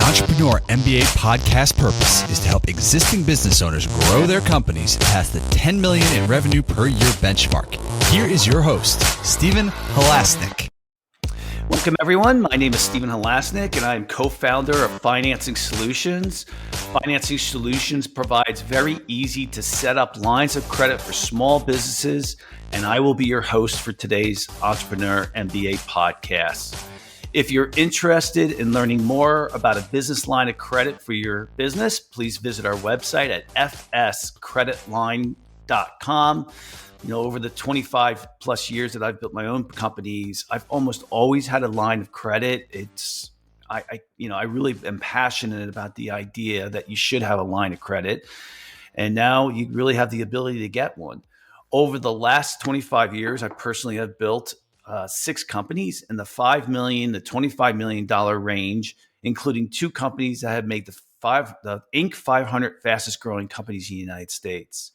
Entrepreneur MBA podcast purpose is to help existing business owners grow their companies past the 10 million in revenue per year benchmark. Here is your host, Stephen Halasnik. Welcome, everyone. My name is Stephen Halasnik, and I am co-founder of Financing Solutions. Financing Solutions provides very easy to set up lines of credit for small businesses, and I will be your host for today's Entrepreneur MBA podcast. If you're interested in learning more about a business line of credit for your business, please visit our website at fscreditline.com. You know, over the 25 plus years that I've built my own companies, I've almost always had a line of credit. I really am passionate about the idea that you should have a line of credit. And now you really have the ability to get one. Over the last 25 years, I personally have built 6 companies in the $5 million to $25 million range, including 2 companies that have made the Inc. 500 fastest growing companies in the United States.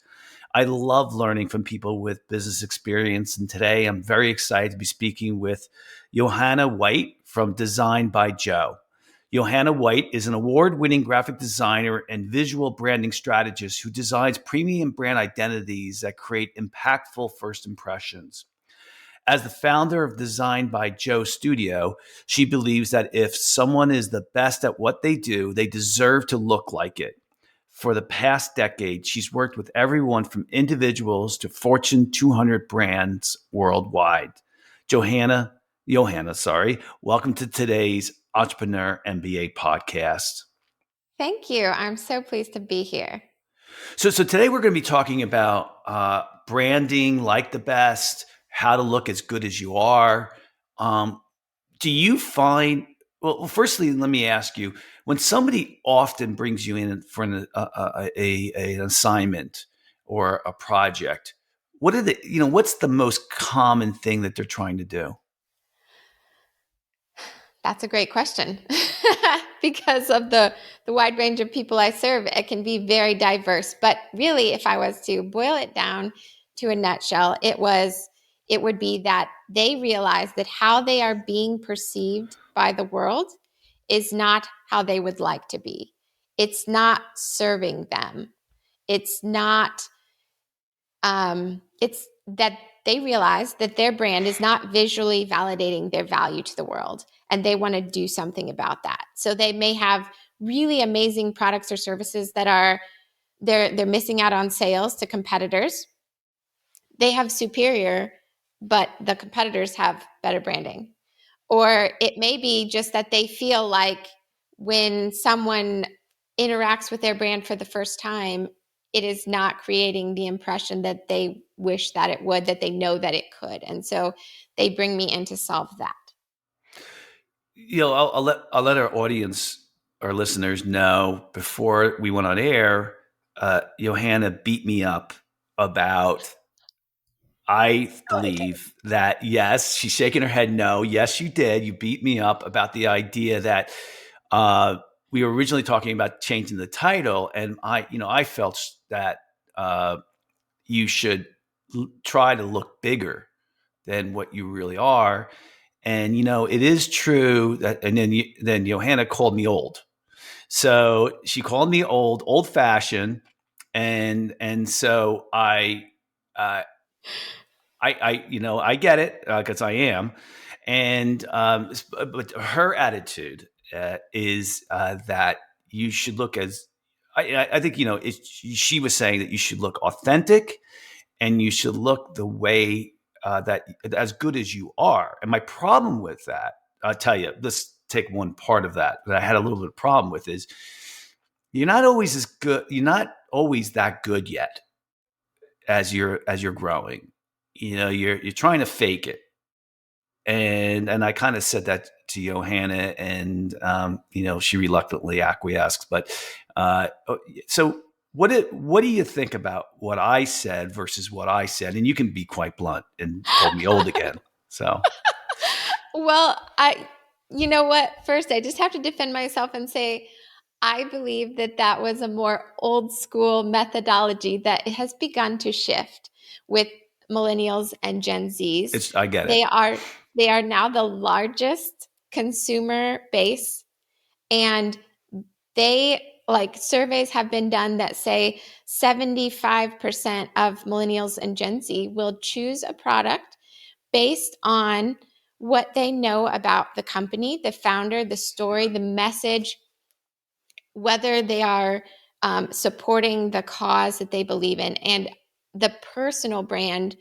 I love learning from people with business experience. And today I'm very excited to be speaking with Johanna White from Design by Joe. Johanna White is an award-winning graphic designer and visual branding strategist who designs premium brand identities that create impactful first impressions. As the founder of Design by Joe Studio, she believes that if someone is the best at what they do, they deserve to look like it. For the past decade, she's worked with everyone from individuals to Fortune 200 brands worldwide. Johanna, welcome to today's Entrepreneur MBA podcast. Thank you. I'm so pleased to be here. So today we're going to be talking about branding like the best, how to look as good as you are. Do you find, well, firstly, let me ask you, when somebody often brings you in for an assignment or a project, what's the most common thing that they're trying to do? That's a great question. Because of the wide range of people I serve, it can be very diverse. But really, if I was to boil it down to a nutshell, it would be that they realize that how they are being perceived by the world is not how they would like to be. It's not serving them. It's not, it's that they realize that their brand is not visually validating their value to the world, and they want to do something about that. So they may have really amazing products or services that they're missing out on sales to competitors. They have superior, but the competitors have better branding. Or it may be just that they feel like when someone interacts with their brand for the first time, it is not creating the impression that they wish that it would, that they know that it could. And so they bring me in to solve that. You know, I'll let our audience, our listeners know before we went on air, Johanna beat me up about, I believe that, yes, she's shaking her head no. Yes, you did. You beat me up about the idea that we were originally talking about changing the title. And I felt that you should try to look bigger than what you really are. And, it is true that, and then Johanna called me old. So she called me old fashioned. And so I get it because I am. And but her attitude is that you should look as, I think, she was saying that you should look authentic and you should look the way that as good as you are. And my problem with that, I'll tell you, let's take one part of that I had a little bit of problem with is you're not always as good. You're not always that good yet as you're growing. You're trying to fake it. And I kind of said that to Johanna, and she reluctantly acquiesced. But so what do you think about what I said versus what I said? And you can be quite blunt and call me old again. So, well, you know what? First, I just have to defend myself and say, I believe that was a more old school methodology that has begun to shift with millennials and Gen Zs. I get it. They are now the largest consumer base, and Surveys have been done that say 75% of millennials and Gen Z will choose a product based on what they know about the company, the founder, the story, the message, whether they are supporting the cause that they believe in, and the personal brand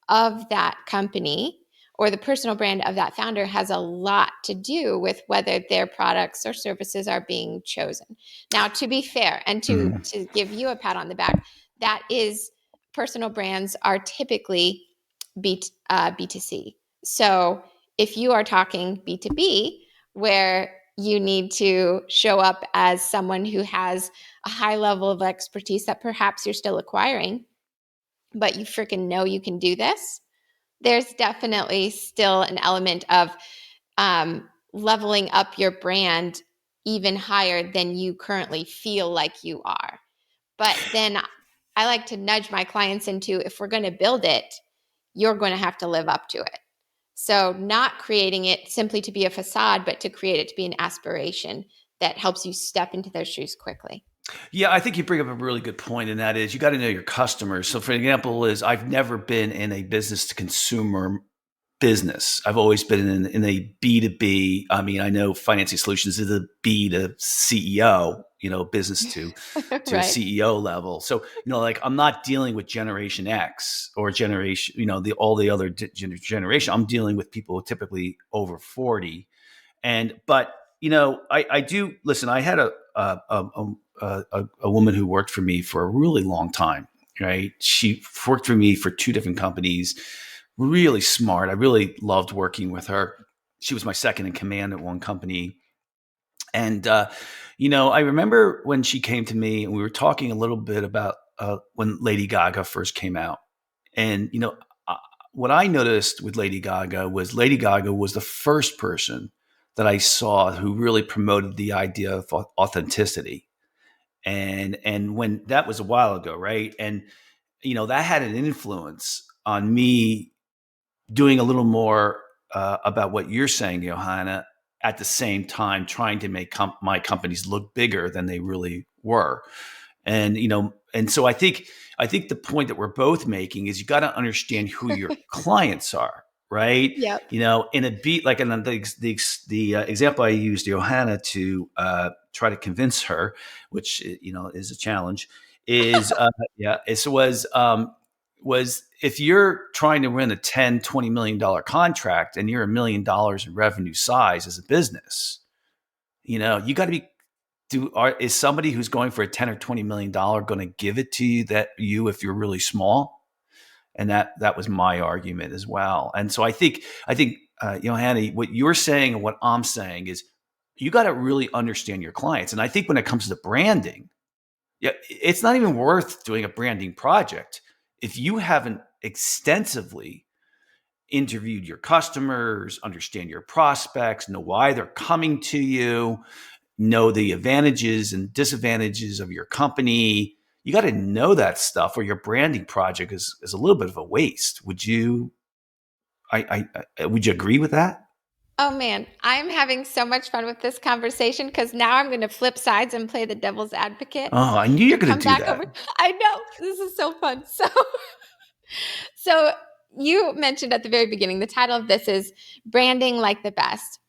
of that company or the personal brand of that founder has a lot to do with whether their products or services are being chosen. Now, to be fair and to give you a pat on the back, that is, personal brands are typically B2C. So if you are talking B2B, where you need to show up as someone who has a high level of expertise that perhaps you're still acquiring, but you freaking know you can do this, there's definitely still an element of leveling up your brand even higher than you currently feel like you are. But then I like to nudge my clients into, if we're going to build it, you're going to have to live up to it. So not creating it simply to be a facade, but to create it to be an aspiration that helps you step into those shoes quickly. Yeah, I think you bring up a really good point, and that is you got to know your customers. So, for example, I've never been in a business to consumer business. I've always been in a B2B. I mean, I know financing solutions is a B to CEO, business to Right. a CEO level. So, like I'm not dealing with Generation X or generation, all the other generation. I'm dealing with people typically over 40. But I do listen. I had a woman who worked for me for a really long time. Right, she worked for me for 2 different companies. Really smart. I really loved working with her. She was my second in command at one company. And, I remember when she came to me and we were talking a little bit about when Lady Gaga first came out. And, what I noticed with Lady Gaga was the first person that I saw who really promoted the idea of authenticity. And when that was a while ago, right? And, that had an influence on me doing a little more about what you're saying, Johanna, at the same time trying to make my companies look bigger than they really were. And and so I think the point that we're both making is you got to understand who your clients are, right? Yep. In a beat like in the example I used Johanna to try to convince her, which is a challenge, is was if you're trying to win a $10-20 million contract and you're $1 million in revenue size as a business, you got to be is somebody who's going for a 10 or $20 million going to give it to you if you're really small? And that was my argument as well. And so I think Johanna, what you're saying and what I'm saying is you got to really understand your clients. And I think when it comes to branding, it's not even worth doing a branding project if you haven't extensively interviewed your customers, understand your prospects, know why they're coming to you, know the advantages and disadvantages of your company. You got to know that stuff, or your branding project is a little bit of a waste. Would you agree with that? Oh man, I'm having so much fun with this conversation because now I'm going to flip sides and play the devil's advocate Oh, I knew you were and going come to do back that. over. I know, this is so fun. So you mentioned at the very beginning, the title of this is Branding Like the Best,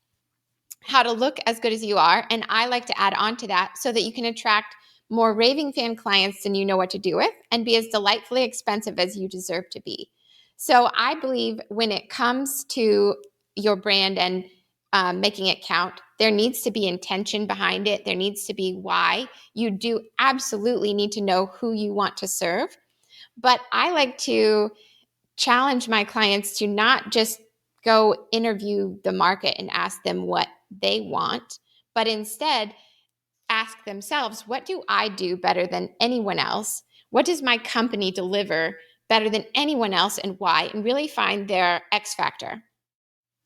how to look as good as you are. And I like to add on to that so that you can attract more raving fan clients than you know what to do with and be as delightfully expensive as you deserve to be. So I believe when it comes to your brand and making it count, there needs to be intention behind it. There needs to be why. You do absolutely need to know who you want to serve. But I like to challenge my clients to not just go interview the market and ask them what they want, but instead ask themselves, what do I do better than anyone else? What does my company deliver better than anyone else, and why? And really find their X factor.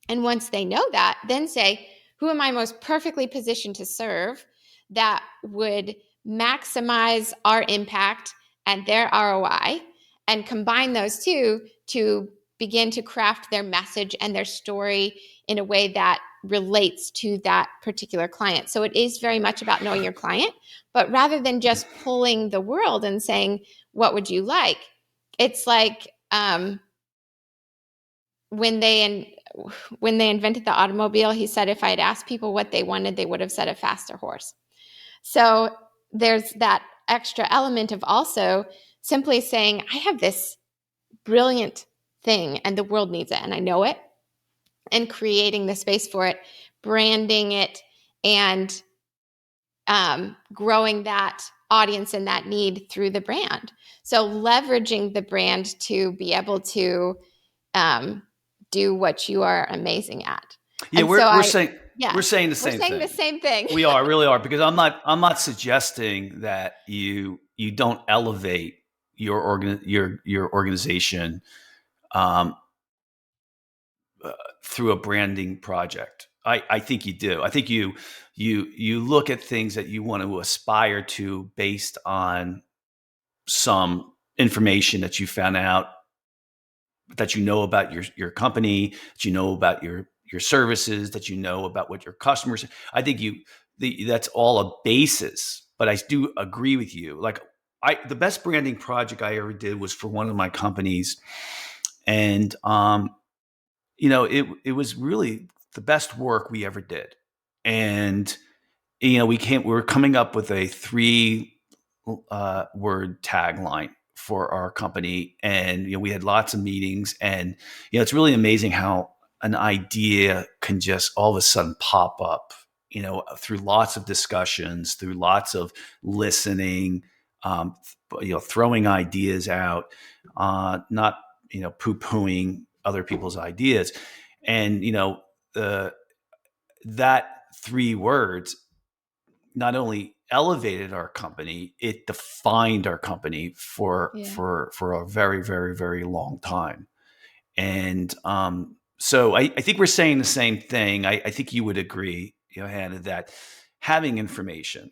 And once they know that, then say, who am I most perfectly positioned to serve that would maximize our impact and their ROI, and combine those two to begin to craft their message and their story in a way that relates to that particular client. So it is very much about knowing your client, but rather than just pulling the world and saying, what would you like? It's like when they invented the automobile, he said, if I had asked people what they wanted, they would have said a faster horse. So there's that extra element of also simply saying, I have this brilliant thing and the world needs it and I know it, and creating the space for it, branding it, and growing that audience and that need through the brand. So leveraging the brand to be able to do what you are amazing at. Yeah, and we're, so we're I, saying yeah, we're saying the same we're saying thing. the same thing. We are, really are, because I'm not suggesting that you don't elevate your organization um, through a branding project. I think you do. I think you look at things that you want to aspire to based on some information that you found out, that you know about your company, that you know about your services, that you know about what your customers. I think that's all a basis. But I do agree with you. Like the best branding project I ever did was for one of my companies, and it was really the best work we ever did. And we were coming up with a 3 word tagline for our company, and we had lots of meetings, and it's really amazing how an idea can just all of a sudden pop up, through lots of discussions, through lots of listening, throwing ideas out, not poo-pooing other people's ideas. And that 3 words not only elevated our company, it defined our company for a very, very, very long time. And so I think we're saying the same thing. I think you would agree, Johanna, that having information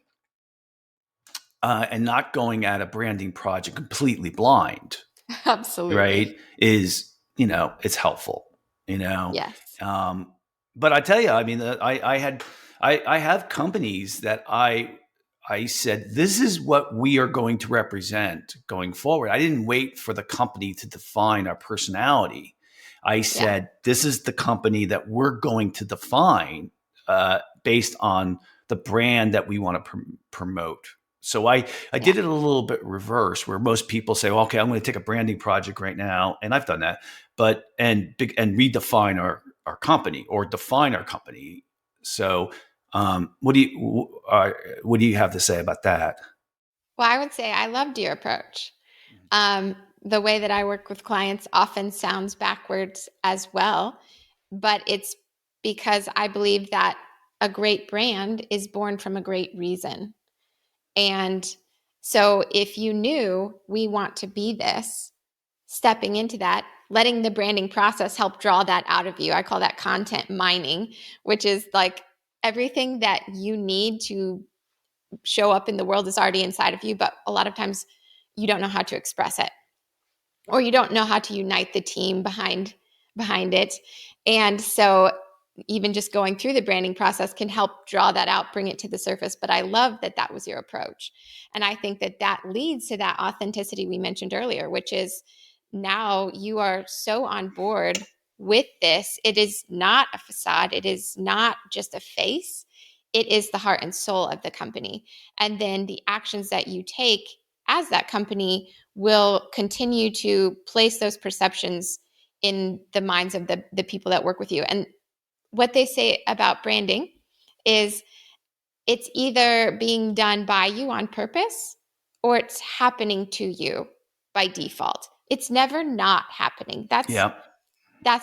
and not going at a branding project completely blind, Absolutely. right, is, it's helpful, Yes. But I tell you, I mean, I have companies that I said, this is what we are going to represent going forward. I didn't wait for the company to define our personality. I said, this is the company that we're going to define based on the brand that we want to promote. So I did it a little bit reverse, where most people say, well, okay, I'm going to take a branding project right now. And I've done that, and redefine our company, or define our company. So what do you have to say about that? Well, I would say I loved your approach. The way that I work with clients often sounds backwards as well, but it's because I believe that a great brand is born from a great reason. And so if you knew we want to be this, stepping into that, letting the branding process help draw that out of you. I call that content mining, which is like everything that you need to show up in the world is already inside of you, but a lot of times you don't know how to express it, or you don't know how to unite the team behind it. And so even just going through the branding process can help draw that out, bring it to the surface. But I love that that was your approach. And I think that that leads to that authenticity we mentioned earlier, which is now you are so on board with this. It is not a facade. It is not just a face. It is the heart and soul of the company. And then the actions that you take as that company will continue to place those perceptions in the minds of the people that work with you. And what they say about branding is it's either being done by you on purpose or it's happening to you by default. It's never not happening. That's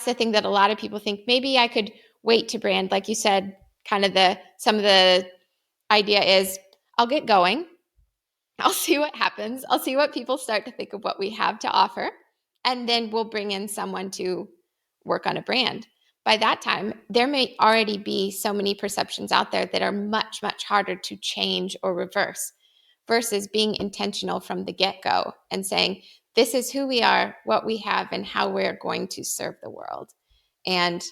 the thing that a lot of people think. Maybe I could wait to brand, like you said. Kind of some of the idea is I'll get going. I'll see what happens. I'll see what people start to think of what we have to offer. And then we'll bring in someone to work on a brand. By that time, there may already be so many perceptions out there that are much, much harder to change or reverse versus being intentional from the get-go and saying, this is who we are, what we have, and how we're going to serve the world. And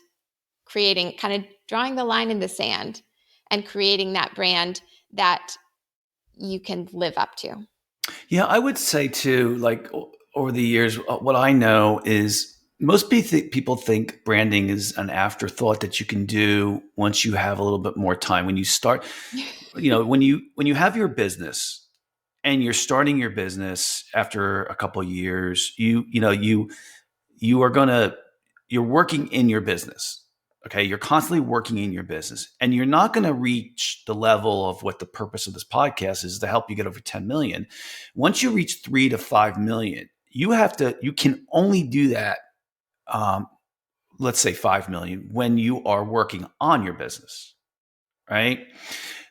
creating, kind of drawing the line in the sand and creating that brand that you can live up to. Yeah, I would say too, like over the years, what I know is most people think branding is an afterthought that you can do once you have a little bit more time. When you start, when you have your business and you're starting your business after a couple of years, you are you're working in your business. Okay. You're constantly working in your business and you're not going to reach the level of what the purpose of this podcast is to help you get over 10 million. Once you reach 3 to 5 million, you can only do that. Let's say 5 million when you are working on your business. Right.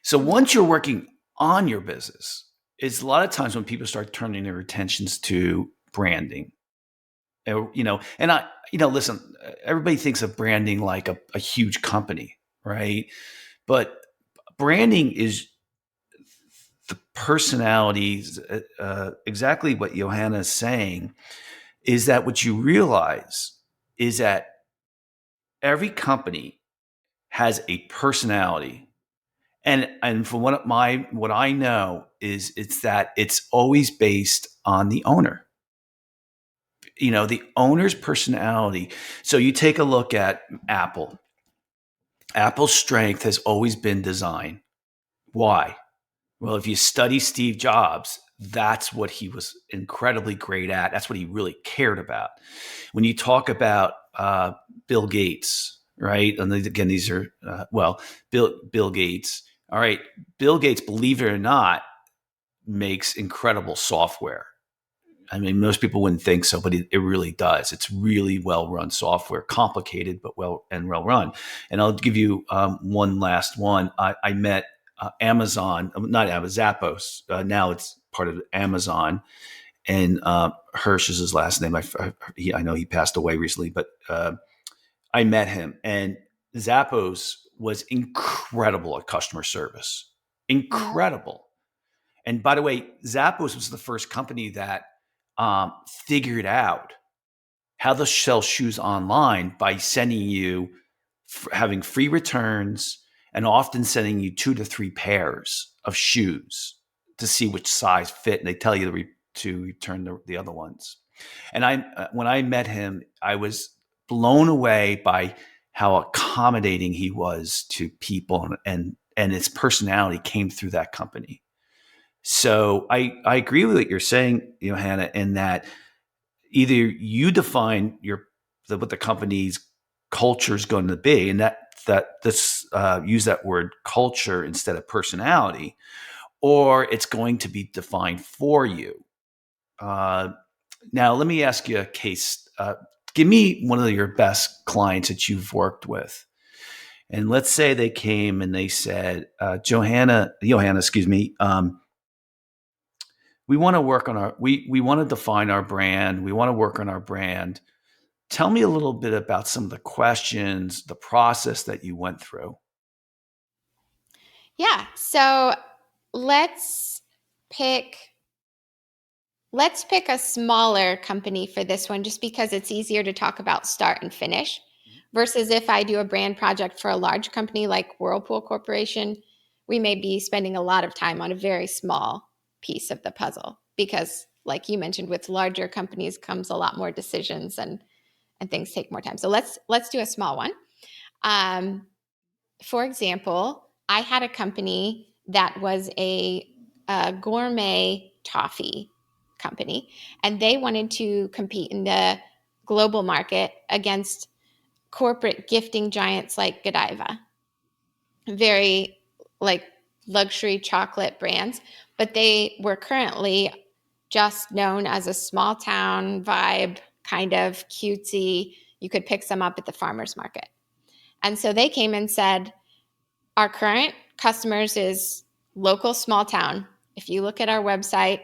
So once you're working on your business, it's a lot of times when people start turning their attentions to branding. And listen, everybody thinks of branding like a huge company, right? But branding is the personalities, exactly what Johanna is saying, is that what you realize is that every company has a personality. And from what I know is it's always based on the owner. The owner's personality. So you take a look at Apple. Apple's strength has always been design. Why? Well, if you study Steve Jobs, that's what he was incredibly great at. That's what he really cared about. When you talk about Bill Gates, right? And again, these are Bill Gates. All right, Bill Gates, believe it or not, makes incredible software. I mean, most people wouldn't think so, but it really does. It's really well-run software, complicated, but well run. And I'll give you one last one. I met Amazon, not Amazon, Zappos. Now it's part of Amazon. And Hirsch is his last name. I know he passed away recently, but I met him. And Zappos was incredible at customer service. Incredible. And by the way, Zappos was the first company that figured out how to sell shoes online by sending you having free returns and often sending you 2 to 3 pairs of shoes to see which size fit, and they tell you to return the other ones. And when I met him, I was blown away by how accommodating he was to people, and his personality came through that company. So I agree with what you're saying, Johanna, in that either you define what the company's culture is going to be, and use that word culture instead of personality, or it's going to be defined for you. Now, let me ask you a case. Give me one of your best clients that you've worked with. And let's say they came and they said, Johanna, excuse me, we want to work on we want to define our brand. We want to work on our brand. Tell me a little bit about some of the questions, the process that you went through. Yeah. So let's pick a smaller company for this one, just because it's easier to talk about start and finish versus if I do a brand project for a large company like Whirlpool Corporation, we may be spending a lot of time on a very small piece of the puzzle because, like you mentioned, with larger companies comes a lot more decisions and things take more time. So let's do a small one. For example, I had a company that was a gourmet toffee company, and they wanted to compete in the global market against corporate gifting giants like Godiva, very like luxury chocolate brands, but they were currently just known as a small town vibe, kind of cutesy. You could pick some up at the farmer's market. And so they came and said, our current customers is local small town. If you look at our website,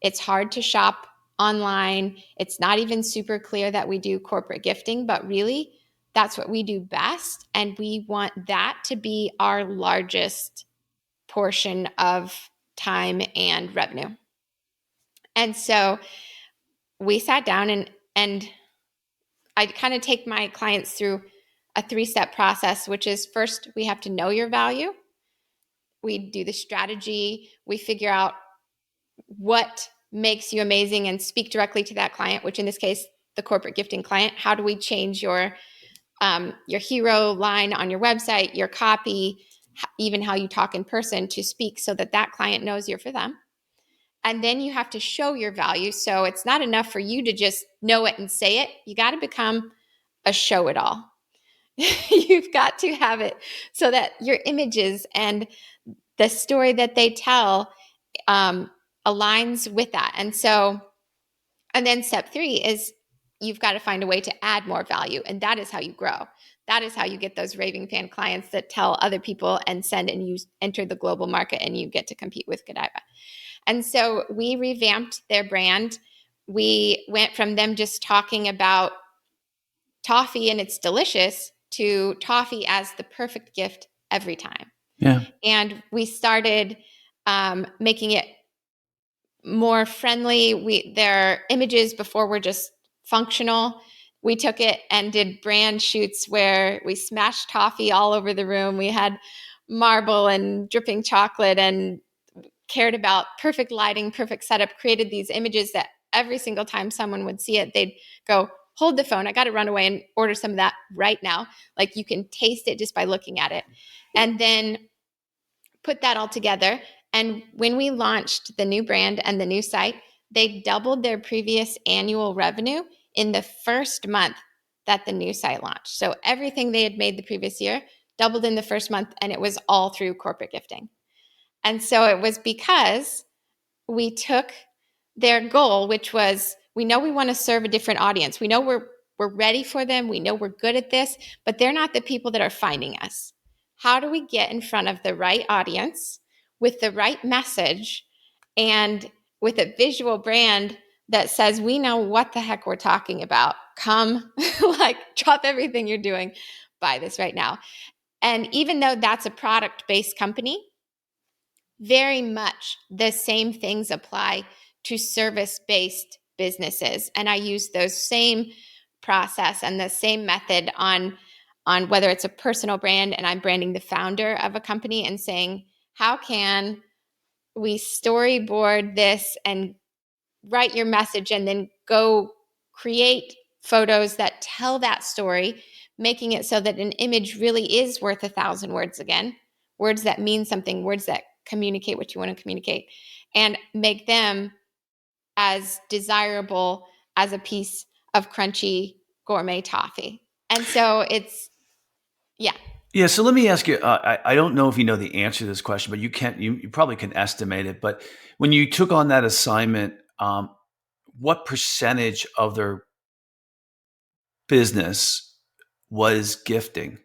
it's hard to shop online. It's not even super clear that we do corporate gifting, but really that's what we do best. And we want that to be our largest portion of time and revenue. And so we sat down and I kind of take my clients through a 3-step process, which is first, we have to know your value. We do the strategy. We figure out what makes you amazing and speak directly to that client, which in this case, the corporate gifting client. How do we change your hero line on your website, your copy, even how you talk in person to speak so that that client knows you're for them? And then you have to show your value. So it's not enough for you to just know it and say it. You got to become a show it all. You've got to have it so that your images and the story that they tell aligns with that. And then step 3 is you've got to find a way to add more value. And that is how you grow. That is how you get those raving fan clients that tell other people and send, and you enter the global market and you get to compete with Godiva. And so we revamped their brand. We went from them just talking about toffee and it's delicious to toffee as the perfect gift every time. Yeah. And we started making it more friendly. Their images before were just functional. We took it and did brand shoots where we smashed toffee all over the room. We had marble and dripping chocolate and cared about perfect lighting, perfect setup, created these images that every single time someone would see it, they'd go, hold the phone. I got to run away and order some of that right now. Like you can taste it just by looking at it. And then put that all together. And when we launched the new brand and the new site, they doubled their previous annual revenue in the first month that the new site launched. So everything they had made the previous year doubled in the first month, and it was all through corporate gifting. And so it was because we took their goal, which was, we know we want to serve a different audience. We know we're ready for them. We know we're good at this, but they're not the people that are finding us. How do we get in front of the right audience with the right message and with a visual brand that says, we know what the heck we're talking about. Come, like, drop everything you're doing, buy this right now. And even though that's a product-based company, very much the same things apply to service-based businesses. And I use those same process and the same method on whether it's a personal brand and I'm branding the founder of a company and saying, how can we storyboard this and write your message and then go create photos that tell that story, making it so that an image really is worth 1,000 words again, words that mean something, words that communicate what you want to communicate, and make them as desirable as a piece of crunchy gourmet toffee. And so it's, yeah. Yeah. So let me ask you, I don't know if you know the answer to this question, but you probably can estimate it. But when you took on that assignment, what percentage of their business was gifting?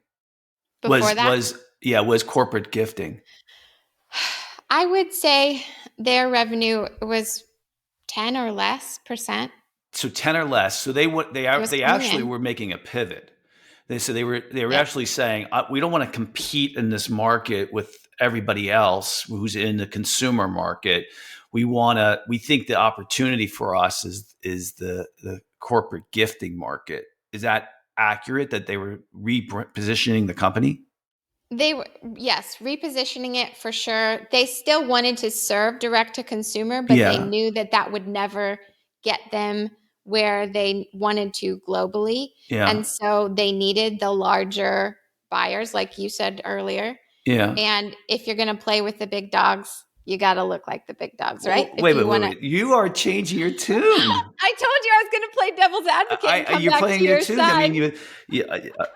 Before that, Was corporate gifting? I would say their revenue was 10 or less percent. So 10 or less. So they actually in. were making a pivot. They were Yep. actually saying, we don't want to compete in this market with everybody else who's in the consumer market. We think the opportunity for us is the corporate gifting market. Is that accurate, that they were repositioning the company? They were, yes, repositioning it for sure. They still wanted to serve direct to consumer, but they Yeah. knew that that would never get them where they wanted to globally. Yeah. And so they needed the larger buyers, like you said earlier. Yeah. And if you're going to play with the big dogs, you got to look like the big dogs, right? Wait. You are changing your tune. I told you I was going to play devil's advocate and come You're back playing to your your tune. side. I mean,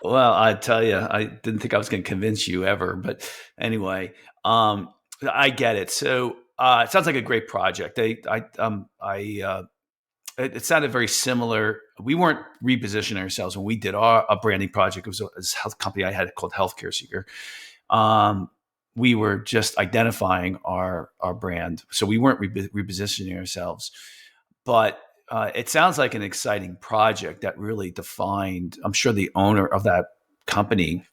well, I tell you, I didn't think I was going to convince you ever, but anyway, I get it. So it sounds like a great project. It sounded very similar. We weren't repositioning ourselves when we did a branding project. It was a health company I had called Healthcare Seeker. We were just identifying our brand, so we weren't repositioning ourselves. But it sounds like an exciting project that really defined. I'm sure the owner of that company,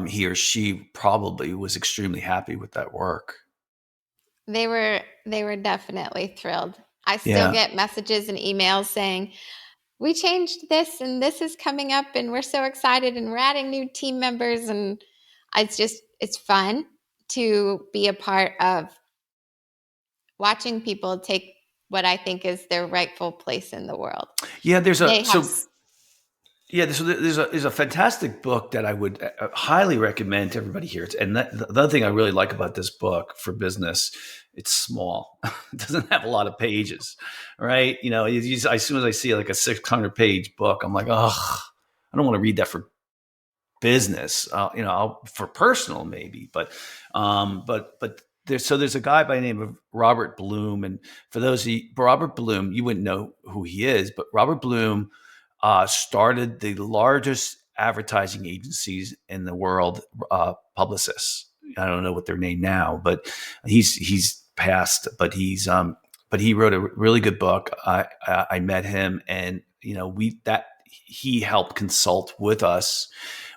he or she probably was extremely happy with that work. They were definitely thrilled. I still get messages and emails saying, we changed this and this is coming up and we're so excited and we're adding new team members. And it's fun to be a part of watching people take what I think is their rightful place in the world. Yeah, there's a fantastic book that I would highly recommend to everybody here. And the other thing I really like about this book for business, it's small. It doesn't have a lot of pages, right? As soon as I see like a 600-page book, I'm like, oh, I don't want to read that for business. For personal maybe, but there's a guy by the name of Robert Bloom, and for those of you, Robert Bloom, you wouldn't know who he is, but Robert Bloom started the largest advertising agencies in the world, Publicis. I don't know what they're named now, but he's passed. But he wrote a really good book. I met him, and he helped consult with us.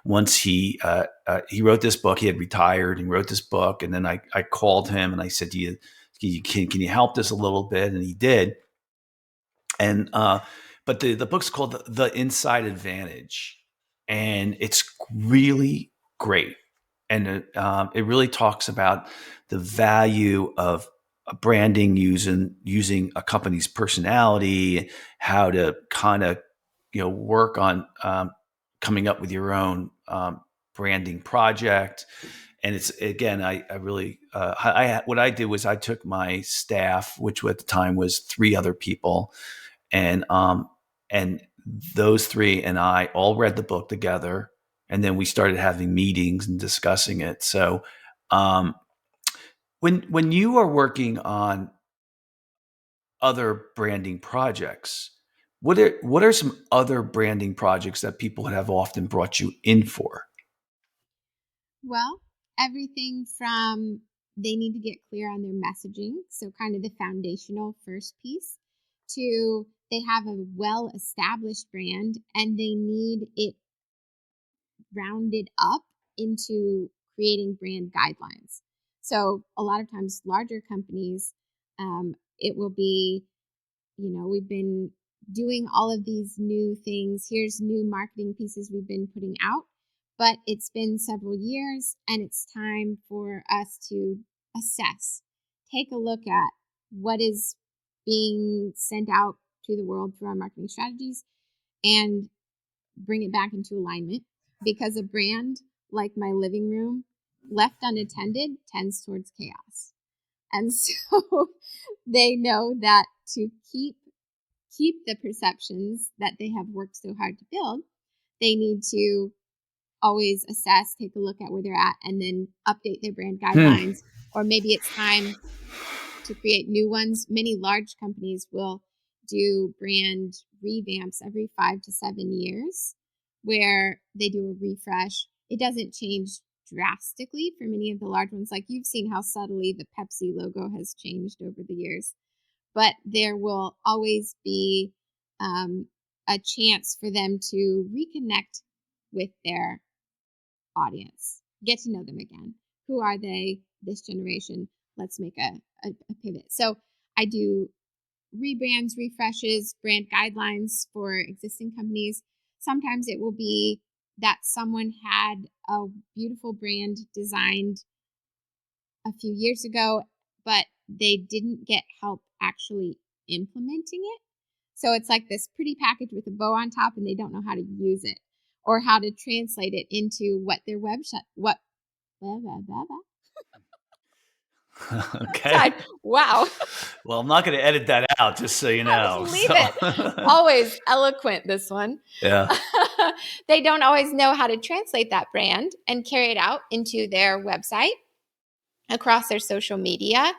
Once he wrote this book, he had retired and wrote this book, and then I called him and I said, can you help us a little bit? And he did. And but the book's called The Inside Advantage, and it's really great. And it really talks about the value of branding using a company's personality, how to kind of work on coming up with your own branding project. And it's, again, I really what I did was I took my staff, which at the time was 3 other people, and those 3 and I all read the book together, and then we started having meetings and discussing it. So when you are working on other branding projects, what are some other branding projects that people have often brought you in for? Well, everything from they need to get clear on their messaging, so kind of the foundational first piece, to they have a well-established brand and they need it rounded up into creating brand guidelines. So a lot of times larger companies, it will be, we've been doing all of these new things. Here's new marketing pieces we've been putting out, but it's been several years and it's time for us to assess, take a look at what is being sent out to the world through our marketing strategies and bring it back into alignment, because a brand like my living room left unattended tends towards chaos. And so they know that to keep the perceptions that they have worked so hard to build, they need to always assess, take a look at where they're at, and then update their brand guidelines. Or maybe it's time to create new ones. Many large companies will do brand revamps every 5 to 7 years, where they do a refresh. It doesn't change drastically for many of the large ones. Like, you've seen how subtly the Pepsi logo has changed over the years, but there will always be a chance for them to reconnect with their audience, get to know them again. Who are they this generation? Let's make a pivot. So I do rebrands, refreshes, brand guidelines for existing companies. Sometimes it will be that someone had a beautiful brand designed a few years ago, but they didn't get help actually implementing it. So it's like this pretty package with a bow on top, and they don't know how to use it or how to translate it into what their website, Okay. Wow. Well, I'm not going to edit that out, just so you know. Just leave it. Always eloquent, this one. Yeah. They don't always know how to translate that brand and carry it out into their website, across their social media,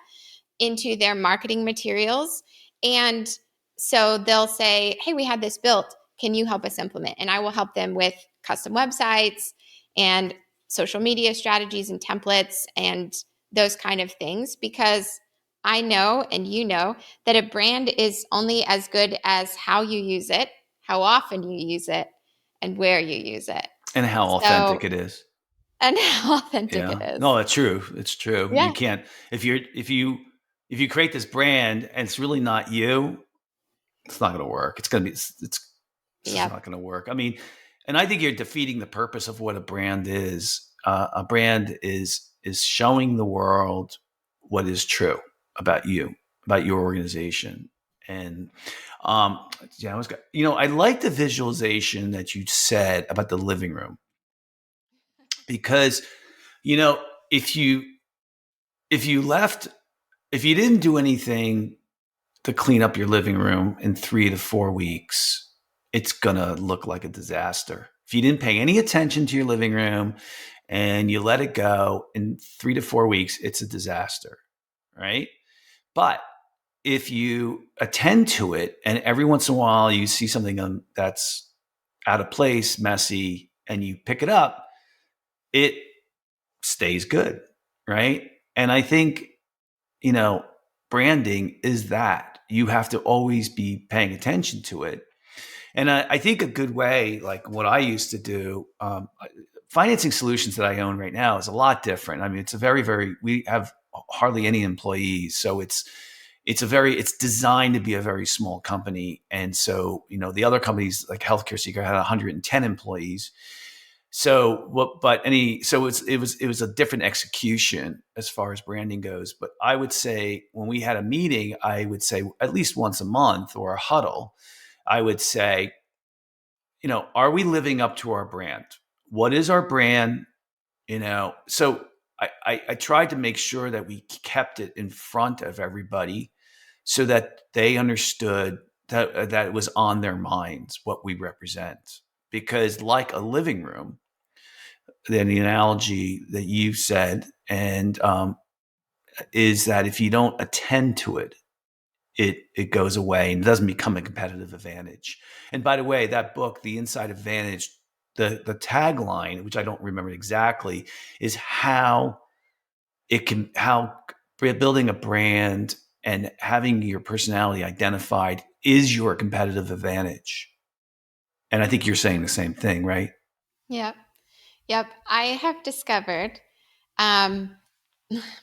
into their marketing materials. And so they'll say, hey, we had this built. Can you help us implement? And I will help them with custom websites and social media strategies and templates and those kind of things, because I know, and you know, that a brand is only as good as how you use it, how often you use it, and where you use it. And how authentic it is. And how authentic it is. No, that's true. It's true. Yeah. You can't, if if you create this brand and it's really not you, it's not going to work. It's just Yep. not going to work. I mean, and I think you're defeating the purpose of what a brand is. A brand is showing the world what is true about you, about your organization. And yeah, I like the visualization that you said about the living room, because you know if you if you left if you didn't do anything to clean up your living room in 3 to 4 weeks, it's going to look like a disaster. If you didn't pay any attention to your living room and you let it go in 3 to 4 weeks, it's a disaster, right? But if you attend to it and every once in a while you see something that's out of place, messy, and you pick it up, it stays good, right? And I think, branding is that you have to always be paying attention to it. And I think a good way, like what I used to do, financing solutions that I own right now is a lot different. I mean, it's a we have hardly any employees. So it's designed to be a very small company. And so, the other companies like Healthcare Seeker had 110 employees. So it was a different execution as far as branding goes. But I would say when we had a meeting, I would say at least once a month or a huddle, I would say, are we living up to our brand? What is our brand? So I tried to make sure that we kept it in front of everybody so that they understood that it was on their minds what we represent. Because like a living room, then the analogy that you said, and is that if you don't attend to it, it goes away and doesn't become a competitive advantage. And by the way, that book, The Inside Advantage, the tagline, which I don't remember exactly, is how building a brand and having your personality identified is your competitive advantage. And I think you're saying the same thing, right? Yep. Yep. I have discovered um,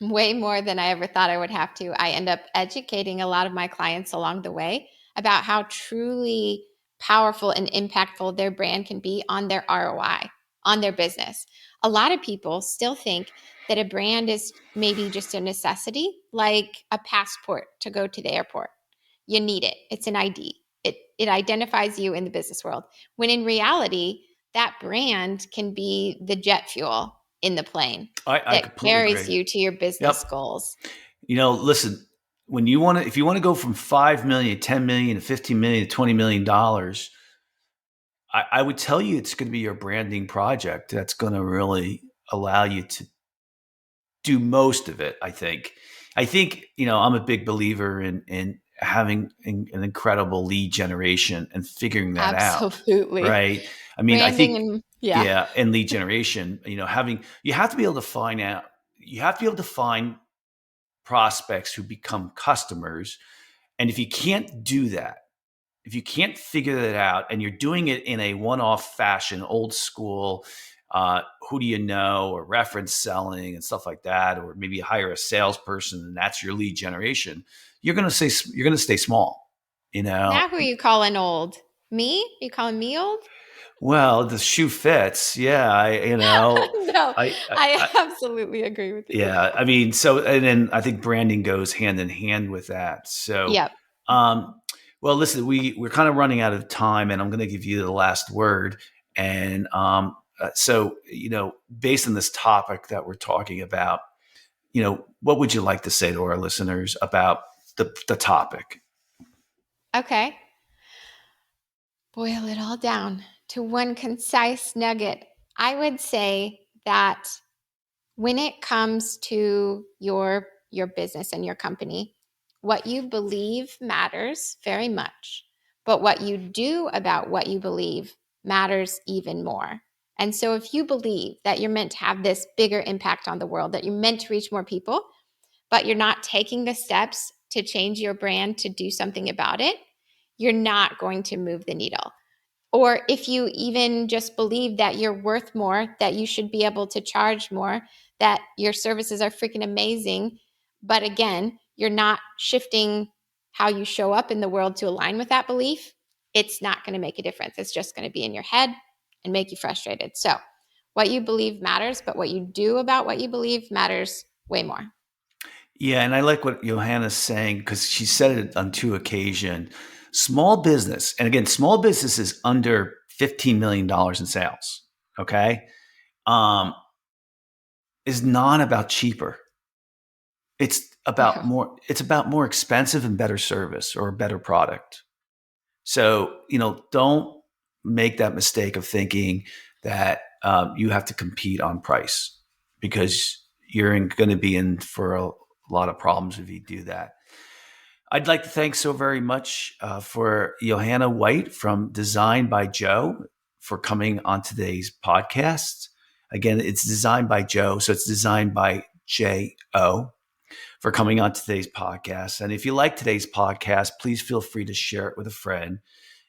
way more than I ever thought I would have to. I end up educating a lot of my clients along the way about how truly powerful and impactful their brand can be on their ROI, on their business. A lot of people still think that a brand is maybe just a necessity, like a passport to go to the airport. You need it. It's an ID. It identifies you in the business world. When in reality, that brand can be the jet fuel in the plane I that completely carries agree. you to your business Yep. goals. Listen, if you want to go from 5 million, 10 million to 15 million to $20 million, I would tell you it's going to be your branding project that's going to really allow you to do most of it. I think, I'm a big believer in having an incredible lead generation and figuring that out. Absolutely. Right. I mean, I Branding think, and yeah. yeah. And lead generation, you have to be able to find prospects who become customers. And if you can't do that, if you can't figure that out and you're doing it in a one-off fashion, old school, who do you know, or reference selling and stuff like that, or maybe you hire a salesperson and that's your lead generation, you're going to stay small, Now who are you calling old? Me? Are you calling me old? Well, the shoe fits. Yeah. No, I I absolutely agree with you. yeah, I mean, and then I think branding goes hand in hand with that. So, Yep. um, well, listen, we're kind of running out of time, and I'm going to give you the last word. And so, based on this topic that we're talking about, what would you like to say to our listeners about the topic? Okay. Boil it all down to one concise nugget. I would say that when it comes to your business and your company, what you believe matters very much, but what you do about what you believe matters even more. And so if you believe that you're meant to have this bigger impact on the world, that you're meant to reach more people, but you're not taking the steps to change your brand to do something about it, you're not going to move the needle. Or if you even just believe that you're worth more, that you should be able to charge more, that your services are freaking amazing, but again, you're not shifting how you show up in the world to align with that belief, it's not going to make a difference. It's just going to be in your head and make you frustrated. So what you believe matters, but what you do about what you believe matters way more. Yeah, and I like what Johanna's saying because she said it on 2 occasions. Small business, and again, small business is under $15 million in sales, okay, is not about cheaper. It's about more. It's about more expensive and better service or a better product. So don't make that mistake of thinking that you have to compete on price because you're going to be in for a lot of problems if you do that. I'd like to thank so very much for Johanna White from Design by Joe for coming on today's podcast. Again, it's Designed by Joe, so it's Designed by J-O for coming on today's podcast. And if you like today's podcast, please feel free to share it with a friend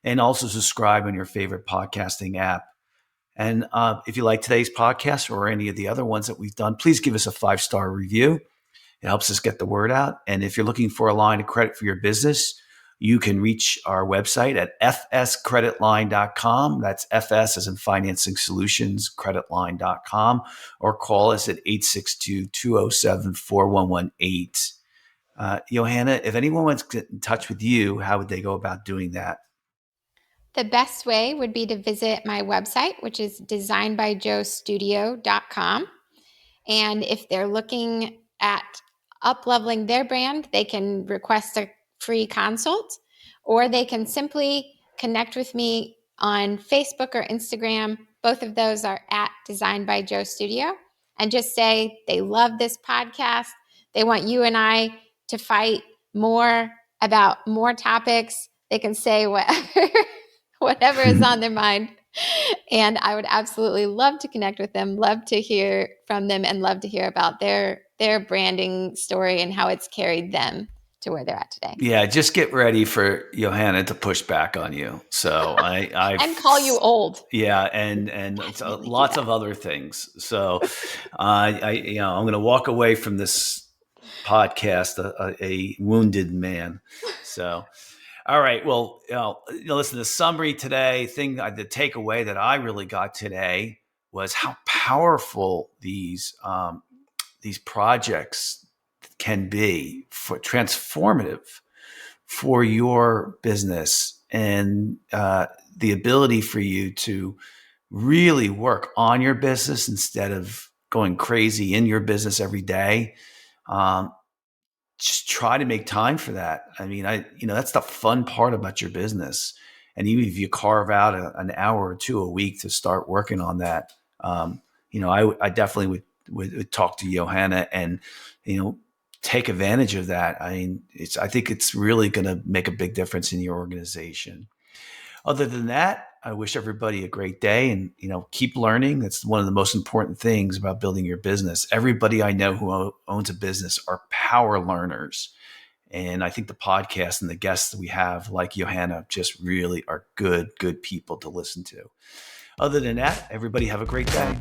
and also subscribe on your favorite podcasting app. And if you like today's podcast or any of the other ones that we've done, please give us a 5-star review. It helps us get the word out. And if you're looking for a line of credit for your business, you can reach our website at fscreditline.com. That's FS as in Financing Solutions, creditline.com, or call us at 862-207-4118. Johanna, if anyone wants to get in touch with you, how would they go about doing that? The best way would be to visit my website, which is designbyjoestudio.com. And if they're looking at up-leveling their brand, they can request a free consult, or they can simply connect with me on Facebook or Instagram. Both of those are at Design by Joe Studio, and just say they love this podcast. They want you and I to fight more about more topics. They can say whatever is on their mind. And I would absolutely love to connect with them, love to hear from them, and love to hear about their branding story and how it's carried them to where they're at today. Yeah, just get ready for Johanna to push back on you. So I and call you old. Yeah, and lots of other things. So I'm going to walk away from this podcast a wounded man. So. All right. Well, listen, the summary today, the takeaway that I really got today was how powerful these projects can be for transformative for your business and the ability for you to really work on your business instead of going crazy in your business every day. Just try to make time for that. I mean, that's the fun part about your business. And even if you carve out an hour or two a week to start working on that, I definitely would talk to Johanna and, take advantage of that. I mean, I think it's really going to make a big difference in your organization. Other than that, I wish everybody a great day and, keep learning. That's one of the most important things about building your business. Everybody I know who owns a business are power learners. And I think the podcast and the guests that we have, like Johanna, just really are good people to listen to. Other than that, everybody have a great day.